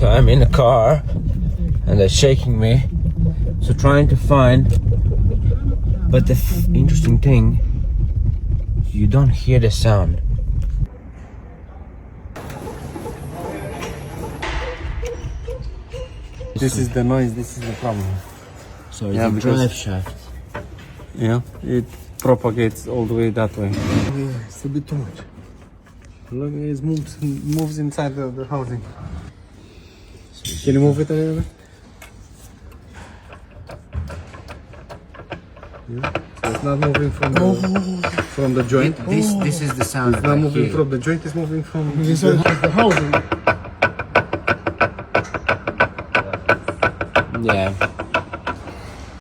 So I'm in a car and they're shaking me. So trying to find, but the interesting thing, you don't hear the sound. This is the noise, this is the problem. So it's Yeah, a because- drive shaft. Yeah, it propagates all the way that way. Yeah, it's a bit too much. Look, it moves inside the housing. Can you move it a little bit? Yeah. So it's not moving from the joint. This is the sound. It's not moving from the joint, it's moving from Inside the housing.